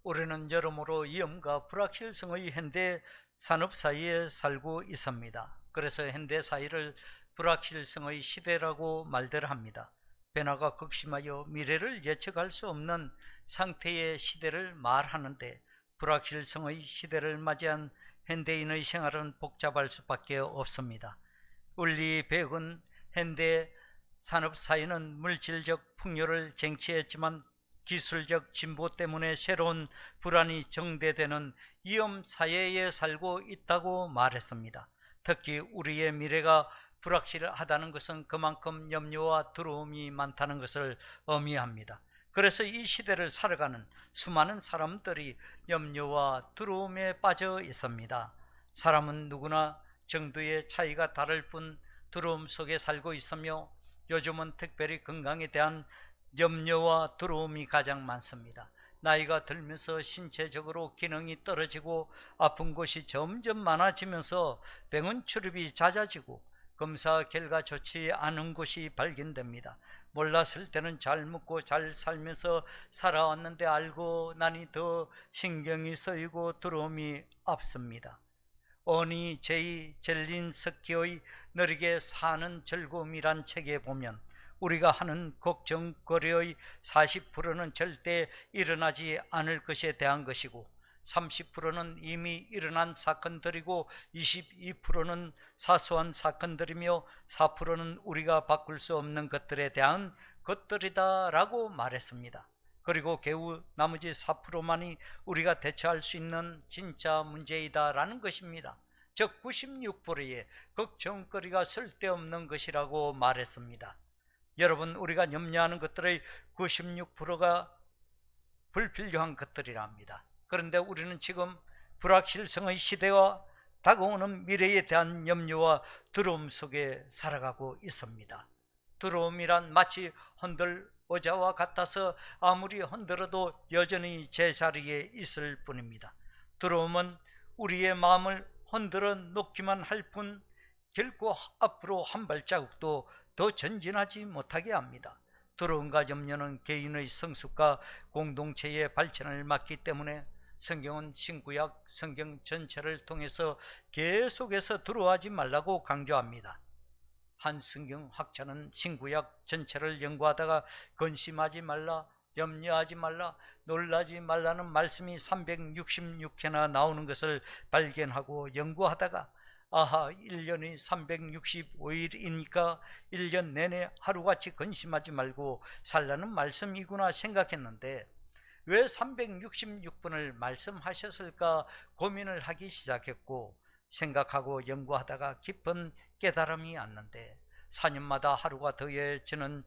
우리는 여러모로 위험과 불확실성의 현대 산업 사이에 살고 있습니다. 그래서 현대 사회를 불확실성의 시대라고 말들 합니다. 변화가 극심하여 미래를 예측할 수 없는 상태의 시대를 말하는데, 불확실성의 시대를 맞이한 현대인의 생활은 복잡할 수밖에 없습니다. 원리 배역은 현대 산업 사회는 물질적 풍요를 쟁취했지만 기술적 진보 때문에 새로운 불안이 정대되는 위험 사회에 살고 있다고 말했습니다. 특히 우리의 미래가 불확실하다는 것은 그만큼 염려와 두려움이 많다는 것을 의미합니다. 그래서 이 시대를 살아가는 수많은 사람들이 염려와 두려움에 빠져 있습니다. 사람은 누구나 정도의 차이가 다를 뿐 두려움 속에 살고 있으며, 요즘은 특별히 건강에 대한 염려와 두려움이 가장 많습니다. 나이가 들면서 신체적으로 기능이 떨어지고 아픈 곳이 점점 많아지면서 병원 출입이 잦아지고 검사 결과 좋지 않은 곳이 발견됩니다. 몰랐을 때는 잘 먹고 잘 살면서 살아왔는데 알고 나니 더 신경이 쓰이고 두려움이 앞섭니다. 어니 제이 젤린스키의 느리게 사는 즐거움이란 책에 보면 우리가 하는 걱정거리의 40%는 절대 일어나지 않을 것에 대한 것이고, 30%는 이미 일어난 사건들이고, 22%는 사소한 사건들이며, 4%는 우리가 바꿀 수 없는 것들에 대한 것들이다 라고 말했습니다. 그리고 겨우 나머지 4%만이 우리가 대처할 수 있는 진짜 문제이다 라는 것입니다. 즉 96%의 걱정거리가 쓸데없는 것이라고 말했습니다. 여러분, 우리가 염려하는 것들의 96%가 불필요한 것들이라 합니다. 그런데 우리는 지금 불확실성의 시대와 다가오는 미래에 대한 염려와 두려움 속에 살아가고 있습니다. 두려움이란 마치 흔들 의자와 같아서 아무리 흔들어도 여전히 제자리에 있을 뿐입니다. 두려움은 우리의 마음을 흔들어 놓기만 할 뿐 결코 앞으로 한 발자국도 더 전진하지 못하게 합니다. 두려움과 염려는 개인의 성숙과 공동체의 발전을 막기 때문에 성경은 신구약 성경 전체를 통해서 계속해서 두려워하지 말라고 강조합니다. 한 성경 학자는 신구약 전체를 연구하다가 근심하지 말라, 염려하지 말라, 놀라지 말라는 말씀이 366회나 나오는 것을 발견하고 연구하다가 1년이 365일이니까 1년 내내 하루같이 근심하지 말고 살라는 말씀이구나 생각했는데, 왜 366번을 말씀하셨을까 고민을 하기 시작했고, 생각하고 연구하다가 깊은 깨달음이 왔는데, 4년마다 하루가 더해지는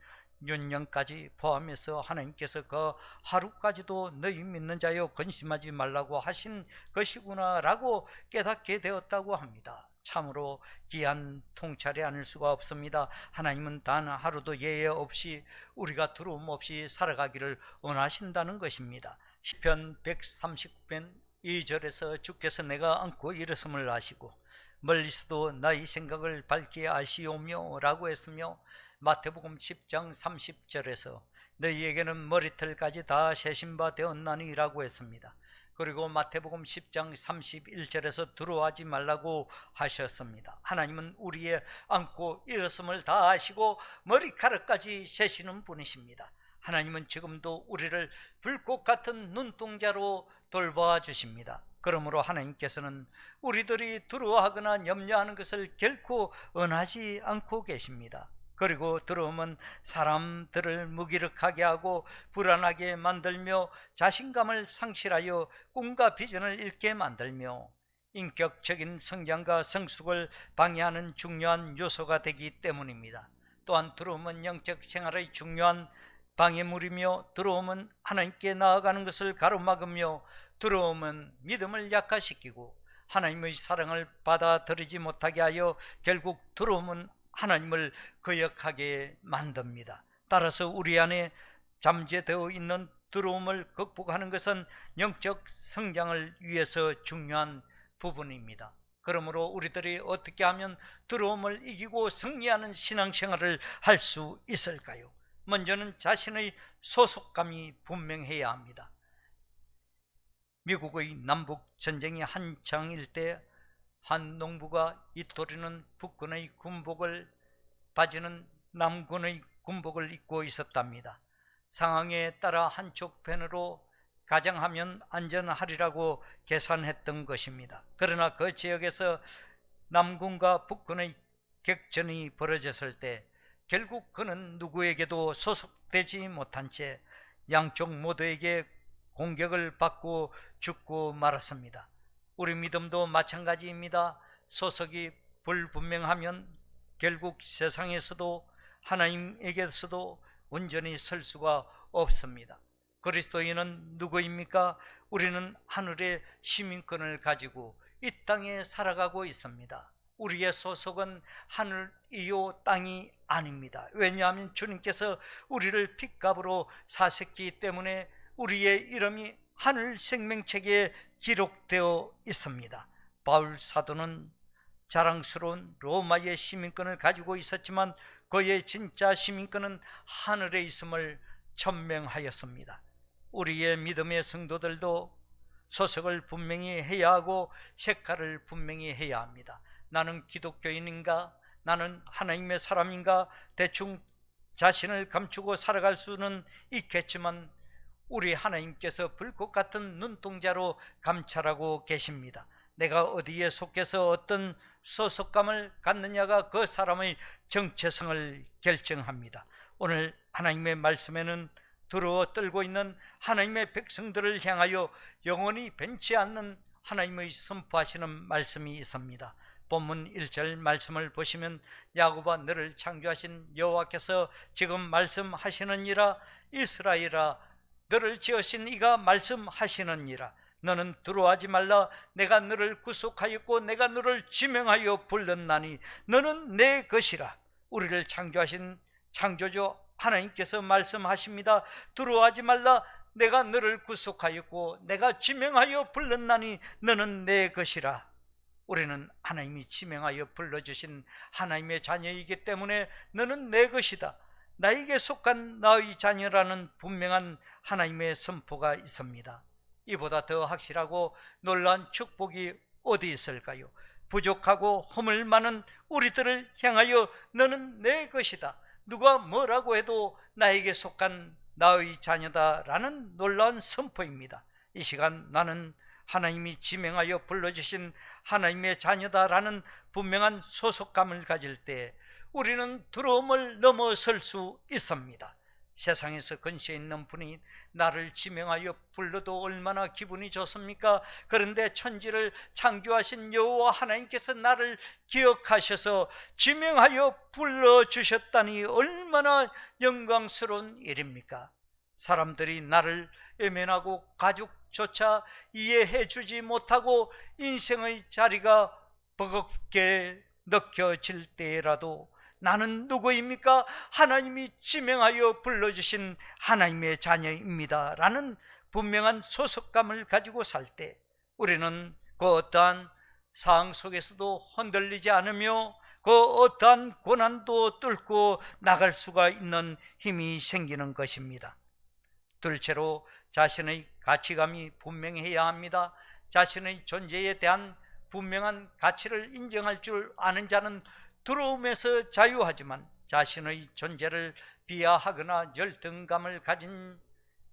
윤년까지 포함해서 하나님께서 그 하루까지도 너희 믿는 자여 근심하지 말라고 하신 것이구나 라고 깨닫게 되었다고 합니다. 참으로 귀한 통찰이 아닐 수가 없습니다. 하나님은 단 하루도 예외 없이 우리가 두려움 없이 살아가기를 원하신다는 것입니다. 시편 139편 2절에서 주께서 내가 안고 일어섬을 아시고 멀리서도 나의 생각을 밝게 아시오며 라고 했으며, 마태복음 10장 30절에서 너희에게는 머리털까지 다 세신 바 되었나니 라고 했습니다. 그리고 마태복음 10장 31절에서 두려워하지 말라고 하셨습니다. 하나님은 우리의 안고 일어섬을 다 아시고 머리카락까지 세시는 분이십니다. 하나님은 지금도 우리를 불꽃 같은 눈동자로 돌봐 주십니다. 그러므로 하나님께서는 우리들이 두려워하거나 염려하는 것을 결코 원하지 않고 계십니다. 그리고 두려움은 사람들을 무기력하게 하고 불안하게 만들며 자신감을 상실하여 꿈과 비전을 잃게 만들며 인격적인 성장과 성숙을 방해하는 중요한 요소가 되기 때문입니다. 또한 두려움은 영적 생활의 중요한 방해물이며, 두려움은 하나님께 나아가는 것을 가로막으며, 두려움은 믿음을 약화시키고 하나님의 사랑을 받아들이지 못하게 하여 결국 두려움은 하나님을 거역하게 만듭니다. 따라서 우리 안에 잠재되어 있는 두려움을 극복하는 것은 영적 성장을 위해서 중요한 부분입니다. 그러므로 우리들이 어떻게 하면 두려움을 이기고 승리하는 신앙생활을 할 수 있을까요? 먼저는 자신의 소속감이 분명해야 합니다. 미국의 남북 전쟁이 한창일 때 한 농부가 이토리는 북군의 군복을, 바지는 남군의 군복을 입고 있었답니다. 상황에 따라 한쪽 편으로 가장하면 안전하리라고 계산했던 것입니다. 그러나 그 지역에서 남군과 북군의 격전이 벌어졌을 때 결국 그는 누구에게도 소속되지 못한 채 양쪽 모두에게 공격을 받고 죽고 말았습니다. 우리 믿음도 마찬가지입니다. 소속이 불분명하면 결국 세상에서도 하나님에게서도 온전히 설 수가 없습니다. 그리스도인은 누구입니까? 우리는 하늘의 시민권을 가지고 이 땅에 살아가고 있습니다. 우리의 소속은 하늘이요 땅이 아닙니다. 왜냐하면 주님께서 우리를 핏값으로 사셨기 때문에 우리의 이름이 하늘 생명책에 기록되어 있습니다. 바울 사도는 자랑스러운 로마의 시민권을 가지고 있었지만 그의 진짜 시민권은 하늘에 있음을 천명하였습니다. 우리의 믿음의 성도들도 소속을 분명히 해야 하고 색깔을 분명히 해야 합니다. 나는 기독교인인가? 나는 하나님의 사람인가? 대충 자신을 감추고 살아갈 수는 있겠지만 우리 하나님께서 불꽃 같은 눈동자로 감찰하고 계십니다. 내가 어디에 속해서 어떤 소속감을 갖느냐가 그 사람의 정체성을 결정합니다. 오늘 하나님의 말씀에는 두려워 떨고 있는 하나님의 백성들을 향하여 영원히 변치 않는 하나님의 선포하시는 말씀이 있습니다. 본문 1절 말씀을 보시면 야곱아 너를 창조하신 여호와께서 지금 말씀하시느니라 이스라엘아 너를 지으신 이가 말씀하시느니라 너는 두려워하지 말라 내가 너를 구속하였고 내가 너를 지명하여 불렀나니 너는 내 것이라. 우리를 창조하신 창조주 하나님께서 말씀하십니다. 두려워하지 말라 내가 너를 구속하였고 내가 지명하여 불렀나니 너는 내 것이라. 우리는 하나님이 지명하여 불러주신 하나님의 자녀이기 때문에 너는 내 것이다. 나에게 속한 나의 자녀라는 분명한 하나님의 선포가 있습니다. 이보다 더 확실하고 놀라운 축복이 어디 있을까요? 부족하고 허물 많은 우리들을 향하여 너는 내 것이다. 누가 뭐라고 해도 나에게 속한 나의 자녀다라는 놀라운 선포입니다. 이 시간 나는 하나님이 지명하여 불러주신 하나님의 자녀다라는 분명한 소속감을 가질 때 우리는 두려움을 넘어설 수 있습니다. 세상에서 근시에 있는 분이 나를 지명하여 불러도 얼마나 기분이 좋습니까? 그런데 천지를 창조하신 여호와 하나님께서 나를 기억하셔서 지명하여 불러주셨다니 얼마나 영광스러운 일입니까? 사람들이 나를 외면하고 가족조차 이해해 주지 못하고 인생의 자리가 버겁게 느껴질 때라도 나는 누구입니까? 하나님이 지명하여 불러주신 하나님의 자녀입니다 라는 분명한 소속감을 가지고 살 때 우리는 그 어떠한 상황 속에서도 흔들리지 않으며 그 어떠한 고난도 뚫고 나갈 수가 있는 힘이 생기는 것입니다. 둘째로 자신의 가치감이 분명해야 합니다. 자신의 존재에 대한 분명한 가치를 인정할 줄 아는 자는 두려움에서 자유하지만 자신의 존재를 비하하거나 열등감을 가진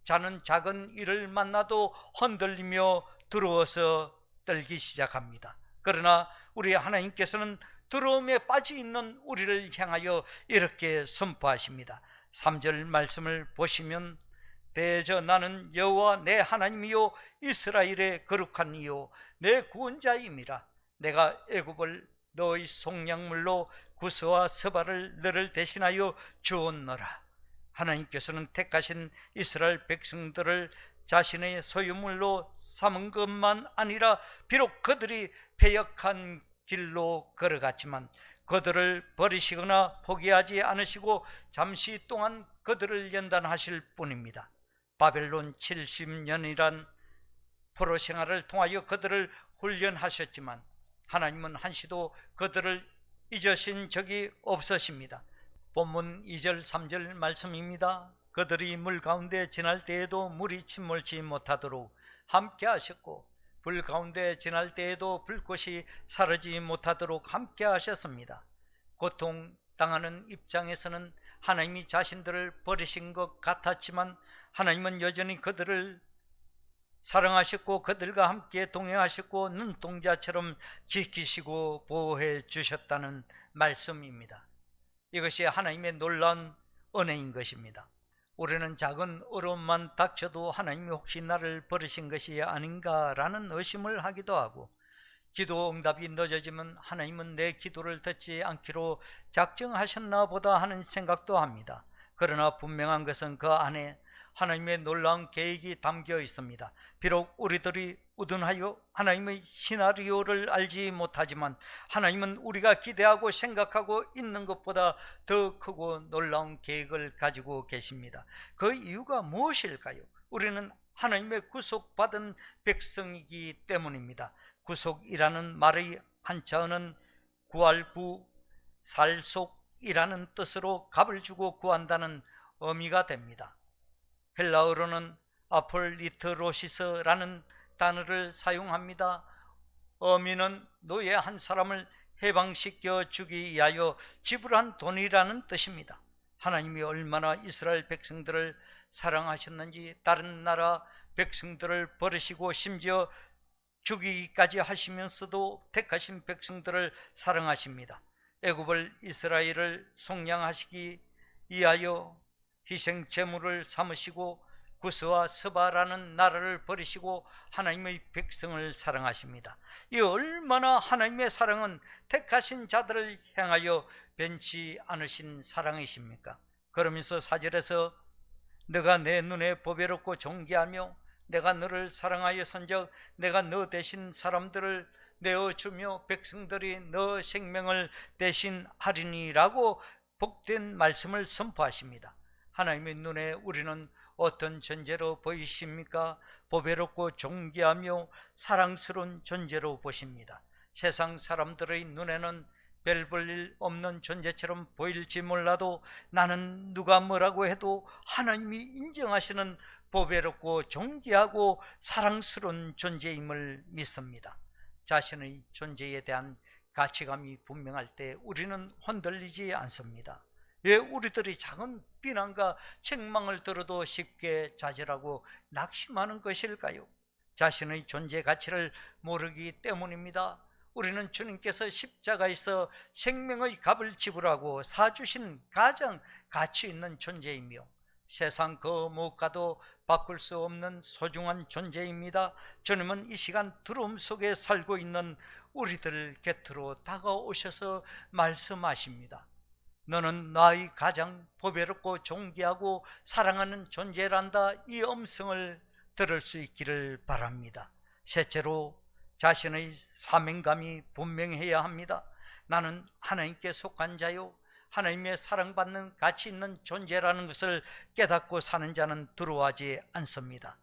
자는 작은 일을 만나도 흔들리며 두려워서 떨기 시작합니다. 그러나 우리 하나님께서는 두려움에 빠져 있는 우리를 향하여 이렇게 선포하십니다. 3절 말씀을 보시면 대저 나는 여호와 내 하나님이요 이스라엘의 거룩한 이요 내 구원자임이라. 내가 애굽을 너의 속량물로 구스와 스바를 너를 대신하여 주었노라. 하나님께서는 택하신 이스라엘 백성들을 자신의 소유물로 삼은 것만 아니라 비록 그들이 패역한 길로 걸어갔지만 그들을 버리시거나 포기하지 않으시고 잠시 동안 그들을 연단하실 뿐입니다. 바벨론 70년이란 포로 생활을 통하여 그들을 훈련하셨지만 하나님은 한시도 그들을 잊으신 적이 없으십니다. 본문 2절 3절 말씀입니다. 그들이 물 가운데 지날 때에도 물이 침몰치 못하도록 함께 하셨고, 불 가운데 지날 때에도 불꽃이 사르지 못하도록 함께 하셨습니다. 고통당하는 입장에서는 하나님이 자신들을 버리신 것 같았지만 하나님은 여전히 그들을 사랑하셨고 그들과 함께 동행하셨고 눈동자처럼 지키시고 보호해 주셨다는 말씀입니다. 이것이 하나님의 놀라운 은혜인 것입니다. 우리는 작은 어려움만 닥쳐도 하나님이 혹시 나를 버리신 것이 아닌가라는 의심을 하기도 하고, 기도 응답이 늦어지면 하나님은 내 기도를 듣지 않기로 작정하셨나 보다 하는 생각도 합니다. 그러나 분명한 것은 그 안에 하나님의 놀라운 계획이 담겨 있습니다. 비록 우리들이 우둔하여 하나님의 시나리오를 알지 못하지만 하나님은 우리가 기대하고 생각하고 있는 것보다 더 크고 놀라운 계획을 가지고 계십니다. 그 이유가 무엇일까요? 우리는 하나님의 구속받은 백성이기 때문입니다. 구속이라는 말의 한자어는 구할구, 살속이라는 뜻으로 값을 주고 구한다는 의미가 됩니다. 헬라어로는 아폴리트로시스라는 단어를 사용합니다. 의미는 노예 한 사람을 해방시켜 주기 위하여 지불한 돈이라는 뜻입니다. 하나님이 얼마나 이스라엘 백성들을 사랑하셨는지 다른 나라 백성들을 버리시고 심지어 죽이기까지 하시면서도 택하신 백성들을 사랑하십니다. 애굽을 이스라엘을 속량하시기 위하여 희생 제물을 삼으시고 구스와 스바라는 나라를 버리시고 하나님의 백성을 사랑하십니다. 이 얼마나 하나님의 사랑은 택하신 자들을 향하여 변치 않으신 사랑이십니까? 그러면서 4절에서 너가 내 눈에 보배롭고 존귀하며 내가 너를 사랑하여선적 내가 너 대신 사람들을 내어주며 백성들이 너 생명을 대신하리니라고 복된 말씀을 선포하십니다. 하나님의 눈에 우리는 어떤 존재로 보이십니까? 보배롭고 존귀하며 사랑스러운 존재로 보십니다. 세상 사람들의 눈에는 별 볼 일 없는 존재처럼 보일지 몰라도 나는 누가 뭐라고 해도 하나님이 인정하시는 보배롭고 존귀하고 사랑스러운 존재임을 믿습니다. 자신의 존재에 대한 가치감이 분명할 때 우리는 흔들리지 않습니다. 왜 우리들이 작은 비난과 책망을 들어도 쉽게 좌절하고 낙심하는 것일까요? 자신의 존재 가치를 모르기 때문입니다. 우리는 주님께서 십자가에서 생명의 값을 지불하고 사주신 가장 가치 있는 존재이며 세상 그 무엇과도 바꿀 수 없는 소중한 존재입니다. 주님은 이 시간 두려움 속에 살고 있는 우리들 곁으로 다가오셔서 말씀하십니다. 너는 나의 가장 보배롭고 존귀하고 사랑하는 존재란다. 이 음성을 들을 수 있기를 바랍니다. 셋째로 자신의 사명감이 분명해야 합니다. 나는 하나님께 속한 자요 하나님의 사랑받는 가치 있는 존재라는 것을 깨닫고 사는 자는 두려워하지 않습니다.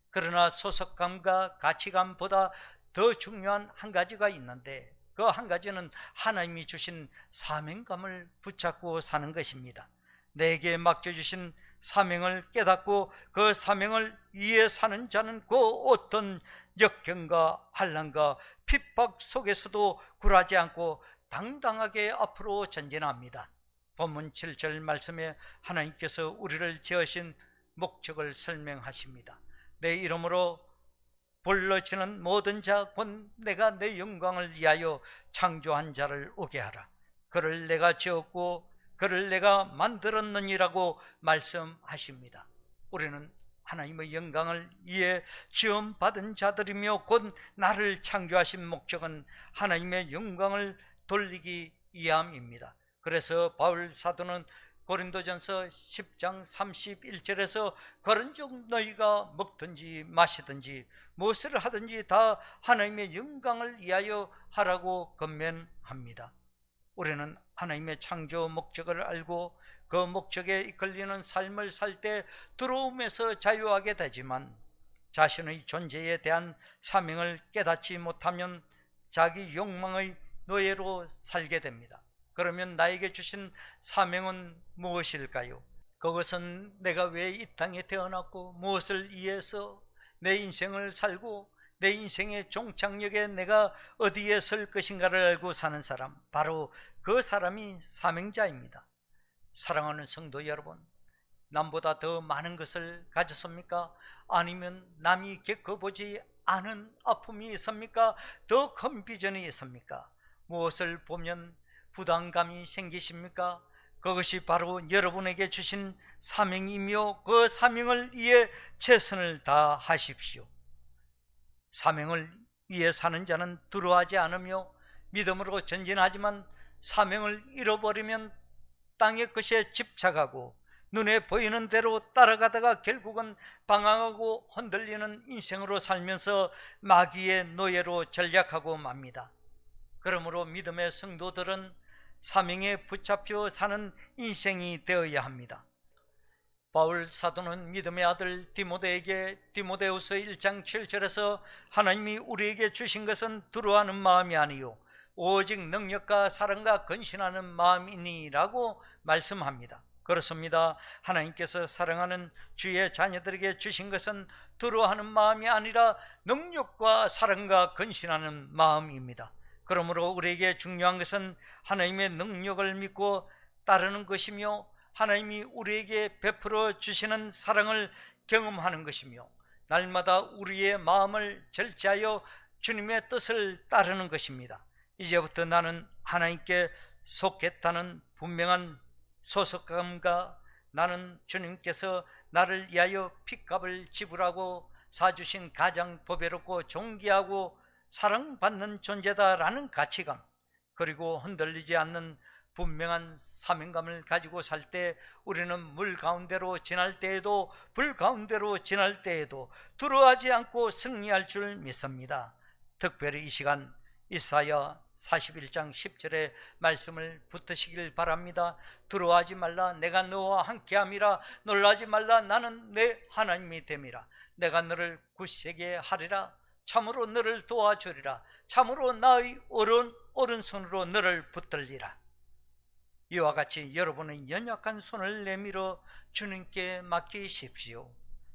그러나 소속감과 가치감보다 더 중요한 한 가지가 있는데 그 한 가지는 하나님이 주신 사명감을 붙잡고 사는 것입니다. 내게 맡겨주신 사명을 깨닫고 그 사명을 위해 사는 자는 그 어떤 역경과 환난과 핍박 속에서도 굴하지 않고 당당하게 앞으로 전진합니다. 본문 7절 말씀에 하나님께서 우리를 지으신 목적을 설명하십니다. 내 이름으로 불러지는 모든 자 곧 내가 내 영광을 위하여 창조한 자를 오게 하라. 그를 내가 지었고 그를 내가 만들었느니라고 말씀하십니다. 우리는 하나님의 영광을 위해 지음받은 자들이며 곧 나를 창조하신 목적은 하나님의 영광을 돌리기 위함입니다. 그래서 바울 사도는 고린도전서 10장 31절에서 그런즉 너희가 먹든지 마시든지 무엇을 하든지 다 하나님의 영광을 위하여 하라고 권면합니다. 우리는 하나님의 창조 목적을 알고 그 목적에 이끌리는 삶을 살 때 두려움에서 자유하게 되지만 자신의 존재에 대한 사명을 깨닫지 못하면 자기 욕망의 노예로 살게 됩니다. 그러면 나에게 주신 사명은 무엇일까요? 그것은 내가 왜 이 땅에 태어났고 무엇을 위해서 내 인생을 살고 내 인생의 종착역에 내가 어디에 설 것인가를 알고 사는 사람, 바로 그 사람이 사명자입니다. 사랑하는 성도 여러분, 남보다 더 많은 것을 가졌습니까? 아니면 남이 겪어보지 않은 아픔이 있습니까? 더 큰 비전이 있습니까? 무엇을 보면 부담감이 생기십니까? 그것이 바로 여러분에게 주신 사명이며 그 사명을 위해 최선을 다하십시오. 사명을 위해 사는 자는 두려워하지 않으며 믿음으로 전진하지만 사명을 잃어버리면 땅의 것에 집착하고 눈에 보이는 대로 따라가다가 결국은 방황하고 흔들리는 인생으로 살면서 마귀의 노예로 전락하고 맙니다. 그러므로 믿음의 성도들은 사명에 붙잡혀 사는 인생이 되어야 합니다. 바울 사도는 믿음의 아들 디모데에게 디모데후서 1장 7절에서 하나님이 우리에게 주신 것은 두려워하는 마음이 아니요 오직 능력과 사랑과 근신하는 마음이니라고 말씀합니다. 그렇습니다. 하나님께서 사랑하는 주의 자녀들에게 주신 것은 두려워하는 마음이 아니라 능력과 사랑과 근신하는 마음입니다. 그러므로 우리에게 중요한 것은 하나님의 능력을 믿고 따르는 것이며 하나님이 우리에게 베풀어 주시는 사랑을 경험하는 것이며 날마다 우리의 마음을 절제하여 주님의 뜻을 따르는 것입니다. 이제부터 나는 하나님께 속했다는 분명한 소속감과 나는 주님께서 나를 위하여 핏값을 지불하고 사주신 가장 보배롭고 존귀하고 사랑받는 존재다라는 가치감, 그리고 흔들리지 않는 분명한 사명감을 가지고 살 때 우리는 물 가운데로 지날 때에도 불 가운데로 지날 때에도 두려워하지 않고 승리할 줄 믿습니다. 특별히 이 시간 이사야 41장 10절의 말씀을 붙드시길 바랍니다. 두려워하지 말라, 내가 너와 함께함이라. 놀라지 말라, 나는 내 하나님이 됨이라. 내가 너를 굳세게 하리라. 참으로 너를 도와주리라. 참으로 나의 오른손으로 너를 붙들리라. 이와 같이 여러분의 연약한 손을 내밀어 주님께 맡기십시오.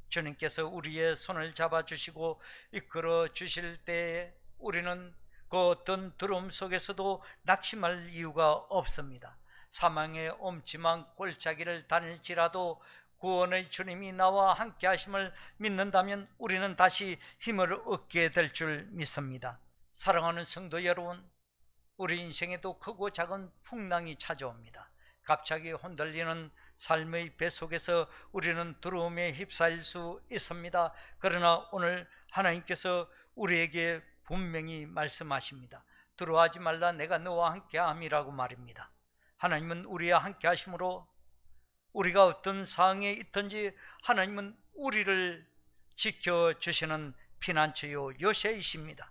주님께서 우리의 손을 잡아주시고 이끌어 주실 때에 우리는 그 어떤 두려움 속에서도 낙심할 이유가 없습니다. 사망의 엄침한 골짜기를 다닐지라도 구원의 주님이 나와 함께 하심을 믿는다면 우리는 다시 힘을 얻게 될 줄 믿습니다. 사랑하는 성도 여러분, 우리 인생에도 크고 작은 풍랑이 찾아옵니다. 갑자기 흔들리는 삶의 배 속에서 우리는 두려움에 휩싸일 수 있습니다. 그러나 오늘 하나님께서 우리에게 분명히 말씀하십니다. 두려워하지 말라, 내가 너와 함께함이라고 말입니다. 하나님은 우리와 함께 하심으로 우리가 어떤 상황에 있든지 하나님은 우리를 지켜주시는 피난처요 요새이십니다.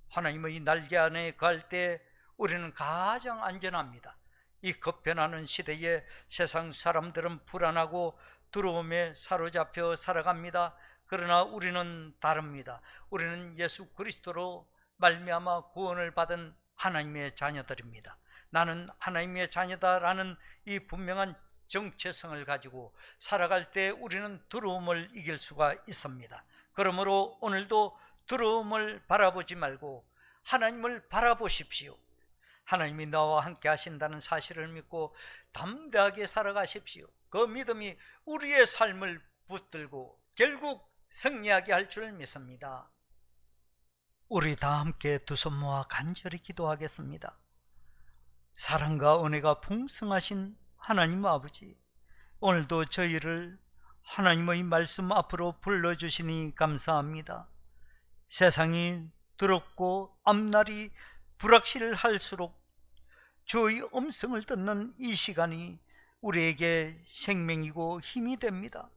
하나님의 날개 안에 갈 때 우리는 가장 안전합니다. 이 급변하는 시대에 세상 사람들은 불안하고 두려움에 사로잡혀 살아갑니다. 그러나 우리는 다릅니다. 우리는 예수 그리스도로 말미암아 구원을 받은 하나님의 자녀들입니다. 나는 하나님의 자녀다라는 이 분명한 정체성을 가지고 살아갈 때 우리는 두려움을 이길 수가 있습니다. 그러므로 오늘도 두려움을 바라보지 말고 하나님을 바라보십시오. 하나님이 나와 함께 하신다는 사실을 믿고 담대하게 살아가십시오. 그 믿음이 우리의 삶을 붙들고 결국 승리하게 할 줄 믿습니다. 우리 다 함께 두 손 모아 간절히 기도하겠습니다. 사랑과 은혜가 풍성하신 하나님 아버지, 오늘도 저희를 하나님의 말씀 앞으로 불러주시니 감사합니다. 세상이 두렵고 앞날이 불확실할수록 주의 음성을 듣는 이 시간이 우리에게 생명이고 힘이 됩니다.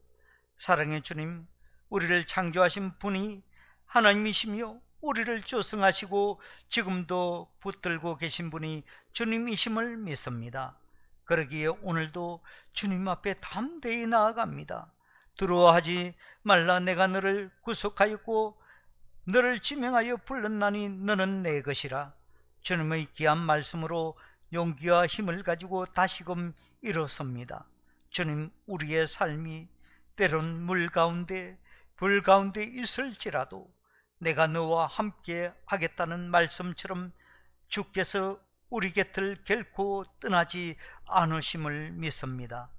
사랑의 주님, 우리를 창조하신 분이 하나님이시며 우리를 조성하시고 지금도 붙들고 계신 분이 주님이심을 믿습니다. 그러기에 오늘도 주님 앞에 담대히 나아갑니다. 두려워하지 말라, 내가 너를 구속하였고 너를 지명하여 불렀나니 너는 내 것이라. 주님의 귀한 말씀으로 용기와 힘을 가지고 다시금 일어섭니다. 주님, 우리의 삶이 때론 물 가운데 불 가운데 있을지라도 내가 너와 함께 하겠다는 말씀처럼 주께서 우리 곁을 결코 떠나지 않으심을 믿습니다.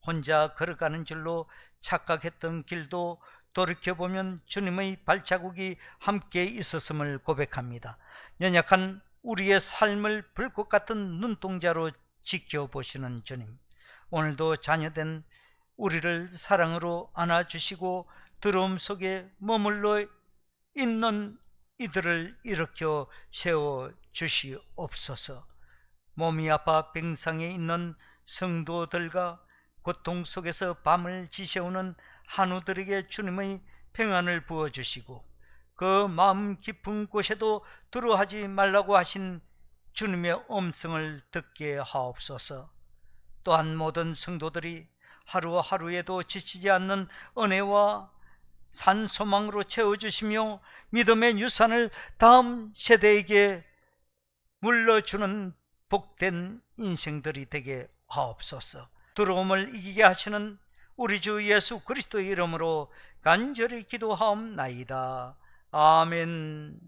혼자 걸어가는 줄로 착각했던 길도 돌이켜보면 주님의 발자국이 함께 있었음을 고백합니다. 연약한 우리의 삶을 불꽃 같은 눈동자로 지켜보시는 주님, 오늘도 자녀된 우리를 사랑으로 안아주시고 두려움 속에 머물러 있는 이들을 일으켜 세워주시옵소서. 몸이 아파 병상에 있는 성도들과 고통 속에서 밤을 지새우는 한우들에게 주님의 평안을 부어주시고, 그 마음 깊은 곳에도 두려워하지 말라고 하신 주님의 음성을 듣게 하옵소서. 또한 모든 성도들이 하루하루에도 지치지 않는 은혜와 산 소망으로 채워주시며 믿음의 유산을 다음 세대에게 물려주는 복된 인생들이 되게 하옵소서. 두려움을 이기게 하시는 우리 주 예수 그리스도의 이름으로 간절히 기도하옵나이다. 아멘.